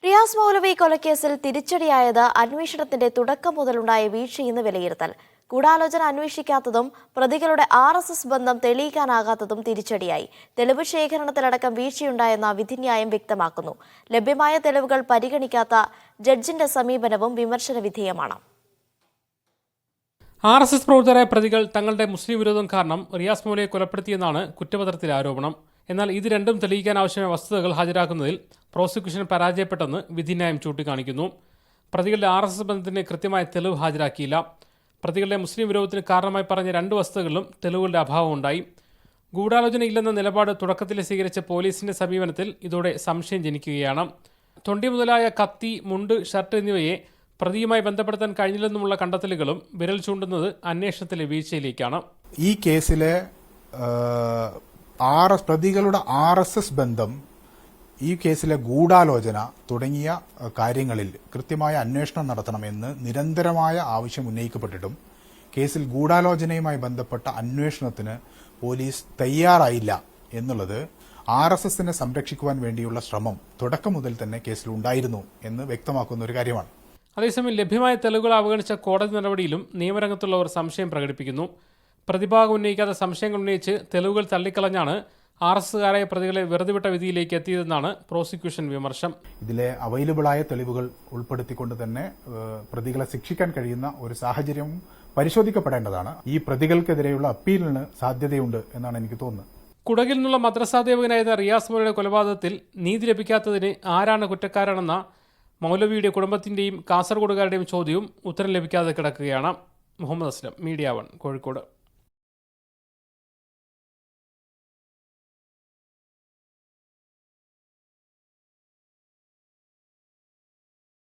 റിയാസ് മൗലവി കൊലക്കേസിൽ തിരിച്ചടിയായത് അന്വേഷണത്തിന്റെ തുടക്കം മുതലുണ്ടായ വീഴ്ചയെന്ന് വിലയിരുത്തൽ. ഗൂഢാലോചന അന്വേഷിക്കാത്തതും പ്രതികളുടെ RSS ബന്ധം തെളിയിക്കാനാകാത്തതും തിരിച്ചടിയായി. തെളിവ് ശേഖരണത്തിലടക്കം വീഴ്ചയുണ്ടായെന്ന വിധിന്യായം വ്യക്തമാക്കുന്നു. ലഭ്യമായ തെളിവുകൾ പരിഗണിക്കാത്ത ജഡ്ജിന്റെ സമീപനവും വിമർശന വിധേയമാണ്. RSS പ്രവർത്തകരായ പ്രതികൾ തങ്ങളുടെ മുസ്ലിം വിരോധം കാരണം റിയാസ് മൗലവിയെ കൊലപ്പെടുത്തിയെന്നാണ് കുറ്റപത്രത്തിലെ ആരോപണം. എന്നാൽ ഇത് രണ്ടും തെളിയിക്കാൻ ആവശ്യമായ വസ്തുതകൾ ഹാജരാക്കുന്നതിൽ പ്രോസിക്യൂഷൻ പരാജയപ്പെട്ടെന്ന് വിധിന്യായം ചൂണ്ടിക്കാണിക്കുന്നു. പ്രതികളുടെ RSS ബന്ധത്തിന് കൃത്യമായ തെളിവ് ഹാജരാക്കിയില്ല. പ്രതികളുടെ മുസ്ലിം വിരോധത്തിന് കാരണമായി പറഞ്ഞ രണ്ട് വസ്തുതകളിലും തെളിവുകളുടെ അഭാവമുണ്ടായി. ഗൂഢാലോചനയില്ലെന്ന നിലപാട് തുടക്കത്തിൽ സ്വീകരിച്ച പോലീസിന്റെ സമീപനത്തിൽ ഇതോടെ സംശയം ജനിക്കുകയാണ്. തൊണ്ടി മുതലായ കത്തി, മുണ്ട്, ഷർട്ട് എന്നിവയെ പ്രതിയുമായി ബന്ധപ്പെടുത്താൻ കഴിഞ്ഞില്ലെന്നുമുള്ള കണ്ടെത്തലുകളും വിരൽ ചൂണ്ടുന്നത് അന്വേഷണത്തിലെ വീഴ്ചയിലേക്കാണ്. ഈ കേസിലെ പ്രതികളുടെ RSS ബന്ധം, ഈ കേസിലെ ഗൂഢാലോചന തുടങ്ങിയ കാര്യങ്ങളിൽ കൃത്യമായ അന്വേഷണം നടത്തണമെന്ന് നിരന്തരമായ ആവശ്യം ഉന്നയിക്കപ്പെട്ടിട്ടും കേസിൽ ഗൂഢാലോചനയുമായി ബന്ധപ്പെട്ട അന്വേഷണത്തിന് പോലീസ് തയ്യാറായില്ല എന്നുള്ളത് RSSനെ സംരക്ഷിക്കുവാൻ വേണ്ടിയുള്ള ശ്രമം തുടക്കം മുതൽ തന്നെ കേസിൽ ഉണ്ടായിരുന്നു എന്ന് വ്യക്തമാക്കുന്ന ഒരു കാര്യമാണ്. അതേസമയം ലഭ്യമായ തെളിവുകൾ അവഗണിച്ച കോടതി നടപടിയിലും നിയമരംഗത്തുള്ളവർ സംശയം പ്രകടിപ്പിക്കുന്നു. പ്രതിഭാഗം ഉന്നയിക്കാത്ത സംശയങ്ങൾ ഉന്നയിച്ച് തെളിവുകൾ തള്ളിക്കളഞ്ഞാണ് RSSകാരായ പ്രതികളെ വെറുതെ വിട്ട വിധിയിലേക്ക് എത്തിയതെന്നാണ് പ്രോസിക്യൂഷൻ വിമർശം. ഇതിലെ അവൈലബിളായ തെളിവുകൾ ഉൾപ്പെടുത്തിക്കൊണ്ട് തന്നെ പ്രതികളെ ശിക്ഷിക്കാൻ കഴിയുന്ന ഒരു സാഹചര്യം പരിശോധിക്കപ്പെടേണ്ടതാണ്. ഈ പ്രതികൾക്കെതിരെയുള്ള അപ്പീലിന് സാധ്യതയുണ്ട് എന്നാണ് എനിക്ക് തോന്നുന്നത്. കുടകിൽ നിന്നുള്ള മദ്രസാധ്യാപകനായിരുന്ന റിയാസ് മൗലവിയുടെ കൊലപാതകത്തിൽ നീതി ലഭിക്കാത്തതിന് ആരാണ് കുറ്റക്കാരാണെന്ന മൗലവിയുടെ കുടുംബത്തിന്റെയും കാസർഗോഡുകാരുടെയും ചോദ്യവും ഉത്തരം ലഭിക്കാതെ കിടക്കുകയാണ്. മുഹമ്മദ് അസ്ലം, മീഡിയ 1, കോഴിക്കോട്.